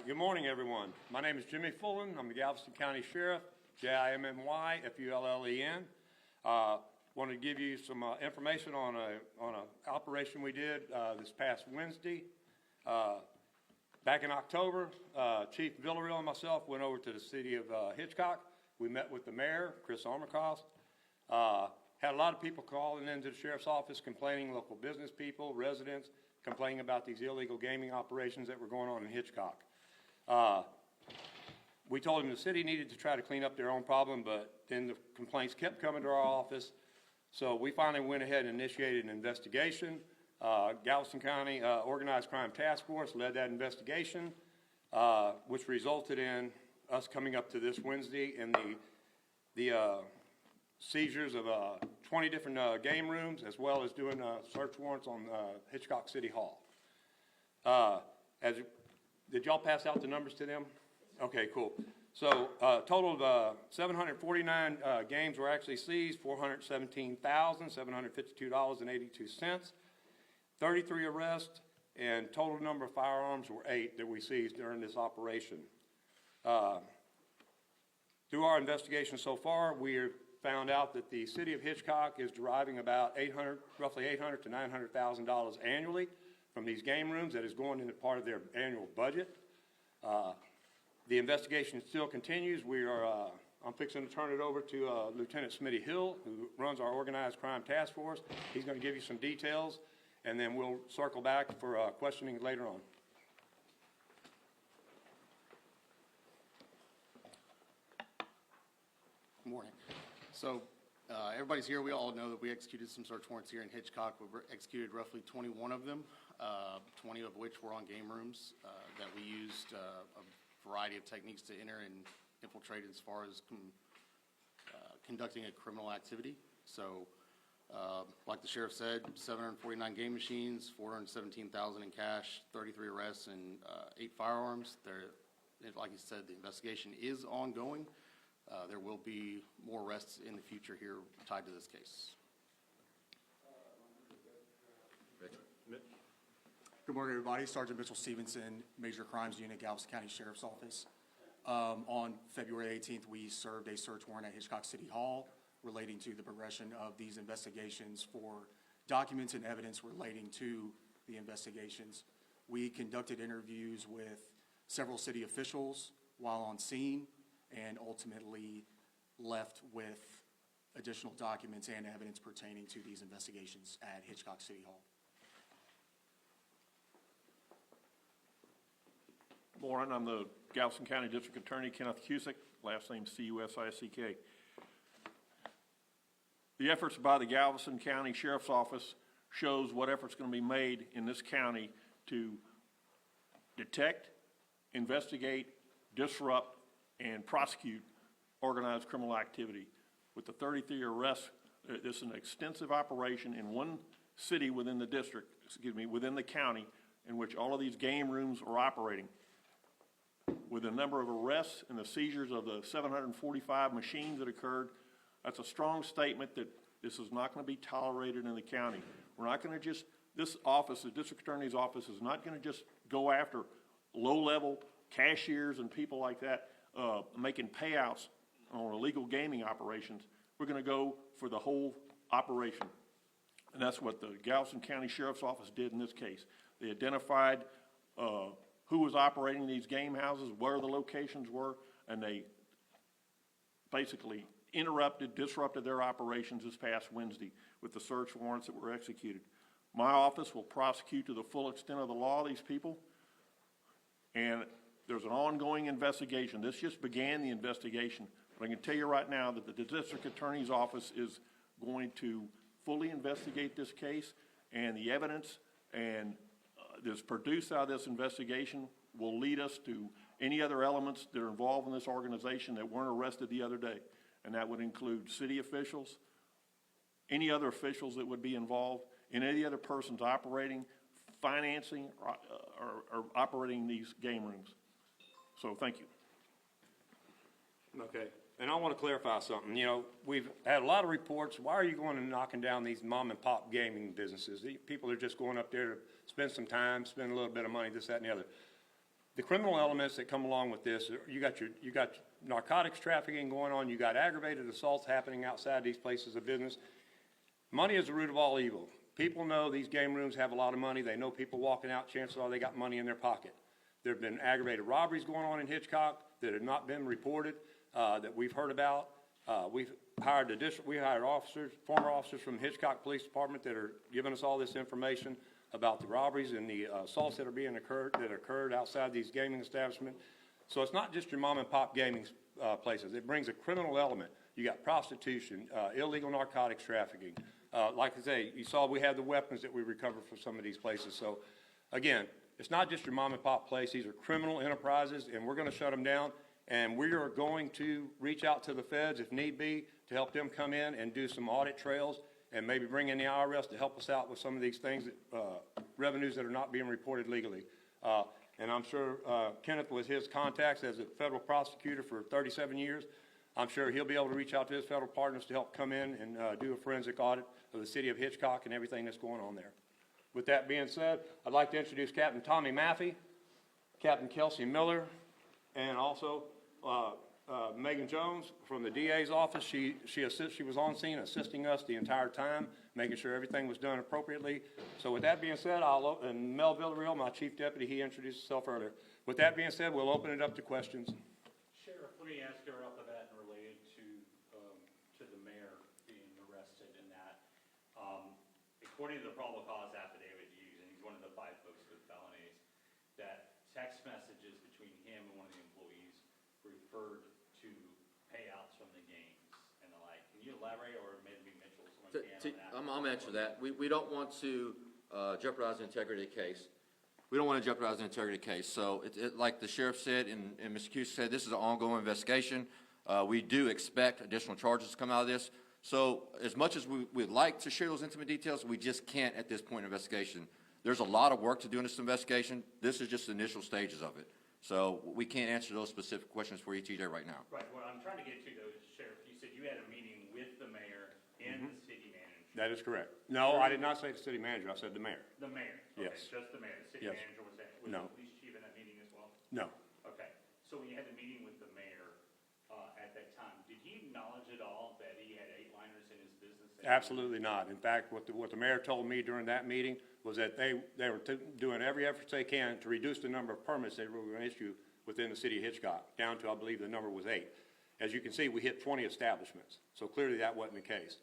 Good morning, everyone. My name is Jimmy Fullen. I'm the Galveston County Sheriff, Jimmyfullen. Wanted to give you some information on an operation we did this past Wednesday. Back in October, Chief Villarreal and myself went over to the city of Hitchcock. We met with the mayor, Chris Armacost. Had a lot of people calling into the sheriff's office complaining, local business people, residents, complaining about these illegal gaming operations that were going on in Hitchcock. We told them the city needed to try to clean up their own problem, but then the complaints kept coming to our office. So we finally went ahead and initiated an investigation. Galveston County Organized Crime Task Force led that investigation, which resulted in us coming up to this Wednesday and the seizures of 20 different game rooms, as well as doing search warrants on Hitchcock City Hall. Did y'all pass out the numbers to them? Okay, cool. So total of 749 games were actually seized, $417,752.82, 33 arrests, and total number of firearms were 8 that we seized during this operation. Through our investigation so far, we have found out that the city of Hitchcock is deriving about roughly $800,000 to $900,000 annually from these game rooms that is going into part of their annual budget. The investigation still continues. I'm fixing to turn it over to Lieutenant Smitty Hill, who runs our Organized Crime Task Force. He's going to give you some details, and then we'll circle back for questioning later on. Good morning. So everybody's here. We all know that we executed some search warrants here in Hitchcock. We executed roughly 21 of them, 20 of which were on game rooms that we used a variety of techniques to enter and infiltrate as far as conducting a criminal activity. So like the sheriff said, 749 game machines, $417,000 in cash, 33 arrests, and 8 firearms. Like he said, the investigation is ongoing. There will be more arrests in the future here tied to this case. Good morning, everybody. Sergeant Mitchell Stevenson, Major Crimes Unit, Galveston County Sheriff's Office. On February 18th, we served a search warrant at Hitchcock City Hall relating to the progression of these investigations for documents and evidence relating to the investigations. We conducted interviews with several city officials while on scene, and ultimately left with additional documents and evidence pertaining to these investigations at Hitchcock City Hall. Good morning. I'm the Galveston County District Attorney, Kenneth Cusick, last name C-U-S-I-C-K. The efforts by the Galveston County Sheriff's Office shows what efforts are going to be made in this county to detect, investigate, disrupt, and prosecute organized criminal activity. With the 33 arrests, this is an extensive operation in one city within the district, within the county, in which all of these game rooms are operating. With the number of arrests and the seizures of the 745 machines that occurred, that's a strong statement that this is not going to be tolerated in the county. We're not going to just, this office, the district attorney's office, is not going to just go after low-level cashiers and people like that making payouts on illegal gaming operations. We're going to go for the whole operation. And that's what the Galveston County Sheriff's Office did in this case. They identified who was operating these game houses, where the locations were, and they basically disrupted their operations this past Wednesday with the search warrants that were executed. My office will prosecute to the full extent of the law these people, and there's an ongoing investigation. This just began the investigation, but I can tell you right now that the district attorney's office is going to fully investigate this case, and the evidence and that's produced out of this investigation will lead us to any other elements that are involved in this organization that weren't arrested the other day. And that would include city officials, any other officials that would be involved, and any other persons operating, financing, or operating these game rooms. So thank you. Okay, and I want to clarify something. You know, we've had a lot of reports. Why are you going and knocking down these mom and pop gaming businesses? People are just going up there to spend some time, spend a little bit of money, this, that, and the other. the criminal elements that come along with this, you got narcotics trafficking going on, you got aggravated assaults happening outside these places of business. Money is the root of all evil. People know these game rooms have a lot of money. They know people walking out, chances are they got money in their pocket. There have been aggravated robberies going on in Hitchcock that have not been reported, that we've heard about. We hired officers, former officers from Hitchcock Police Department that are giving us all this information about the robberies and the assaults that occurred outside these gaming establishments. So it's not just your mom and pop gaming places. It brings a criminal element. You got prostitution, illegal narcotics trafficking. Like I say, you saw we had the weapons that we recovered from some of these places. So again, it's not just your mom and pop place. These are criminal enterprises, and we're going to shut them down. And we are going to reach out to the feds if need be to help them come in and do some audit trails and maybe bring in the IRS to help us out with some of these things, revenues that are not being reported legally. And I'm sure Kenneth, with his contacts as a federal prosecutor for 37 years, I'm sure he'll be able to reach out to his federal partners to help come in and do a forensic audit of the city of Hitchcock and everything that's going on there. With that being said, I'd like to introduce Captain Tommy Maffey, Captain Kelsey Miller, and also Megan Jones from the DA's office. She was on scene assisting us the entire time, making sure everything was done appropriately. So with that being said, and Mel Villarreal, my chief deputy, he introduced himself earlier. With that being said, we'll open it up to questions. Sheriff, let me ask you right off the bat and related to the mayor being arrested in that. According to the probable cause affidavit you use, and he's one of the 5 folks with felonies, that text messages between him and one of the employees referred to payouts from the games and the like. Can you elaborate, or maybe Mitchell, someone can on that? I'll answer that. We don't want to jeopardize the integrity of the case. We don't want to jeopardize the integrity of the case. So like the sheriff said and Mr. Cuse said, this is an ongoing investigation. We do expect additional charges to come out of this. So as much as we'd like to share those intimate details, we just can't at this point in investigation. There's a lot of work to do in this investigation. This is just the initial stages of it. So we can't answer those specific questions for ETJ right now. Right. What I'm trying to get to, though, is, Sheriff, you said you had a meeting with the mayor and the city manager. That is correct. No, I did not say the city manager. I said the mayor. The mayor? Okay, Yes. just the mayor. The city Yes. manager was there? No. Was the police chief in that meeting as well? No. Okay. So when you had the meeting with the mayor at that time, did he acknowledge at all that he had 8-liners in his business? Absolutely not. In fact, what the mayor told me during that meeting was that they were doing every effort they can to reduce the number of permits they were going to issue within the city of Hitchcock, down to, I believe, the number was 8. As you can see, we hit 20 establishments. So clearly that wasn't the case.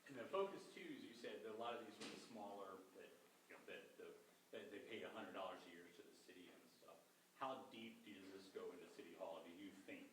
And the focus, too, as you said, that a lot of these were the smaller, that, you know, that they paid $100 a year to the city and stuff. How deep does this go into City Hall, do you think?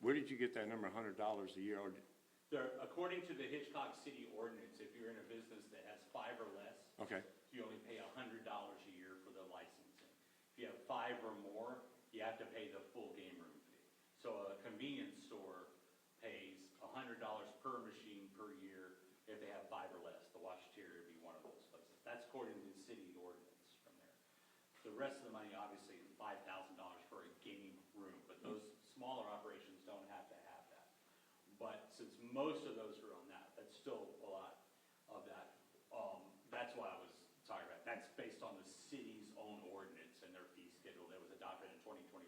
Where did you get that number, $100 a year? According to the Hitchcock City ordinance, if you're in a business that has 5 or less, Okay. you only pay $100 a year for the licensing. If you have 5 or more, you have to pay the full game room fee. So a convenience store pays $100 per machine per year if they have 5 or less. The Washateria would be one of those places. That's according to the city ordinance from there. The rest of the money, obviously, is $5,000 for a game room, but those smaller operations don't have to have that. But since most of those are on that, that's still a lot of that. That's why I was talking about. That's based on the city's own ordinance and their fee schedule that was adopted in 2024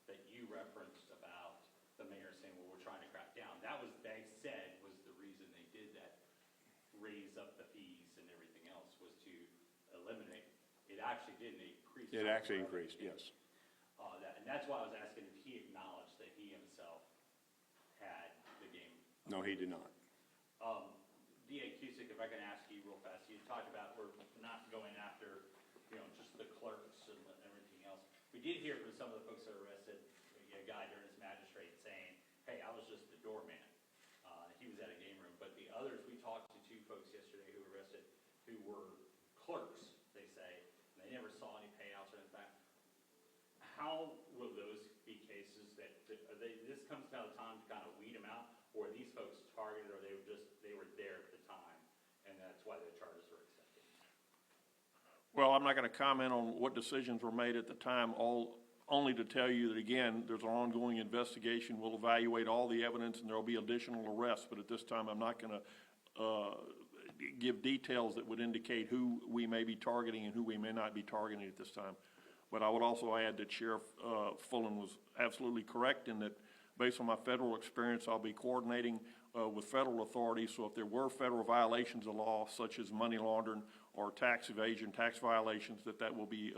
that you referenced about the mayor saying, well, we're trying to crack down. That was, they said, was the reason they did that, raise up the fees and everything else, was to eliminate. It actually didn't increase. It actually increased, yes. And that's why I was asking if he acknowledged that he himself had the game. No, he did not. D.A. Cusick, if I can ask you real fast, you talked about we're not going after, you know, just the clerks and everything else. We did hear from some of the folks that were arrested, a guy during his magistrate saying, hey, I was just the doorman. He was at a game room. But the others, we talked to 2 folks yesterday who were arrested who were clerks, they say, and they never saw any payouts or anything. How will those be cases that, this comes down to time to kind of weed them out, or are these folks targeted, or they were there at the time, and that's why the charges were accepted? Well, I'm not going to comment on what decisions were made at the time, only to tell you that, again, there's an ongoing investigation. We'll evaluate all the evidence, and there will be additional arrests, but at this time, I'm not going to give details that would indicate who we may be targeting and who we may not be targeting at this time. But I would also add that Sheriff Fullen was absolutely correct in that, based on my federal experience, I'll be coordinating with federal authorities. So if there were federal violations of law, such as money laundering or tax evasion, tax violations, that will be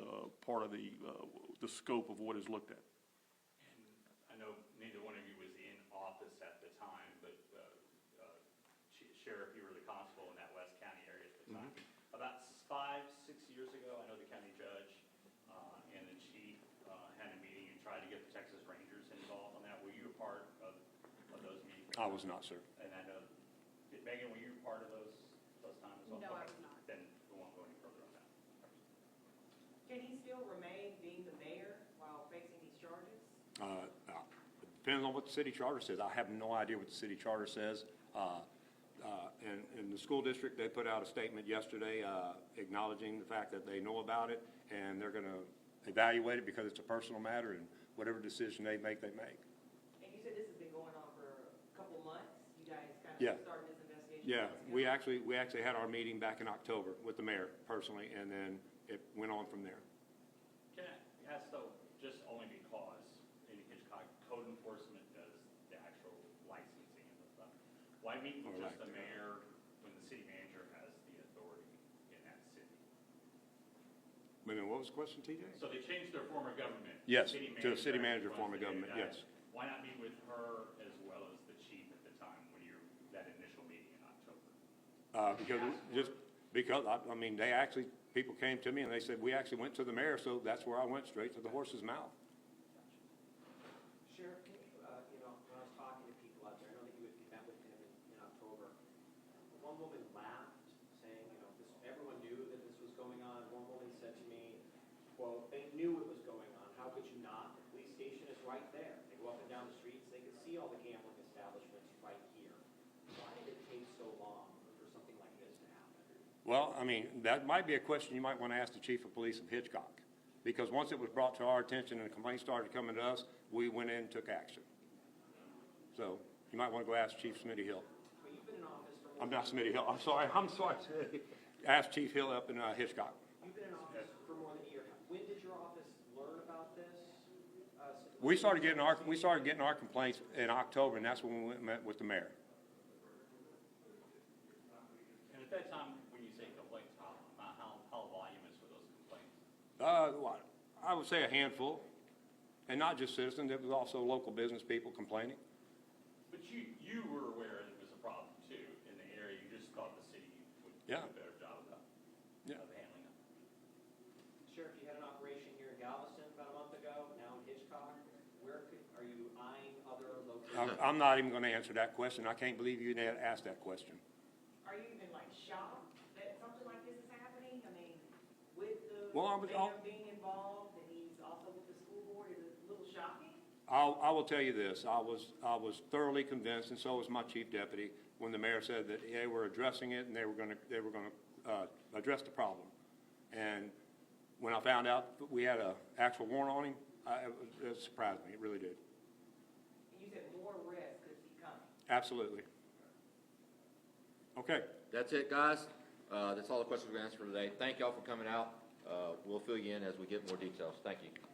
part of the scope of what is looked at. I know neither one of you was in office at the time, but Sheriff, you were the constable in that West County area at the time. About 5-6 years ago, I know the county judge and the chief had a meeting and tried to get the Texas Rangers involved on that. Were you a part of those meetings? I was not, sir. And I know, Megan, were you a part of those times as well? No, I Okay. was not. Then we won't go any further on that. Can he still remain being the mayor while facing these charges? It depends on what the city charter says. I have no idea what the city charter says. And the school district, they put out a statement yesterday acknowledging the fact that they know about it, and they're going to evaluate it because it's a personal matter, and whatever decision they make, they make. And you said this has been going on for a couple months? You guys kind Yeah. of started this investigation? Yeah, months we ago? actually had our meeting back in October with the mayor personally, and then it went on from there. Can I ask though, just only because in Hitchcock, code enforcement does the actual licensing and the stuff. Why meet with Or just like the mayor when the city manager has the authority in that city? But then what was the question, TJ? So they changed their form of government. Yes, City to a city manager manager form of runs the government, day-to-day. yes. Why not meet with her as well as the chief at the time when you're, that initial meeting in October? Because, I mean, people came to me and they said, we actually went to the mayor, so that's where I went, straight to the horse's mouth. Sheriff, can you, when I was talking to people out there, I know that you met with him in October. One woman laughed, saying, everyone knew that this was going on. One woman said to me, quote, "They knew it was going on. How could you not? The police station is right there. They go up and down the streets. They could see all the gambling establishments right here. Why did it take so long for something like this to happen?" Well, I mean, that might be a question you might want to ask the chief of police of Hitchcock. Because once it was brought to our attention and the complaints started coming to us, we went in and took action. So you might want to go ask Chief Smitty Hill. But you've been in office for I'm not Smitty Hill, I'm sorry. Ask Chief Hill up in Hitchcock. You've been in office for more than a year. When did your office learn about this? We started getting our complaints in October, and that's when we went and met with the mayor. And at that time, when you say complaints, how voluminous were those complaints? I would say a handful, and not just citizens, it was also local business people complaining. But you were aware it was a problem too in the area. You just thought the city would do Yeah. a better job of handling it. Sheriff, you had an operation here in Galveston about a month ago, now in Hitchcock. Are you eyeing other locations? I'm not even going to answer that question. I can't believe you asked that question. Are you even like shocked that something like this is happening? I mean, with the Well, mayor being involved and he's also with the school board, is it a little shocking? I will tell you this, I was thoroughly convinced, and so was my chief deputy, when the mayor said that they were addressing it and they were going to address the problem. And when I found out that we had an actual warrant on him, it surprised me, it really did. And you said more arrests could be coming. Absolutely. Okay. That's it, guys. That's all the questions we're going to answer for today. Thank y'all for coming out. We'll fill you in as we get more details. Thank you.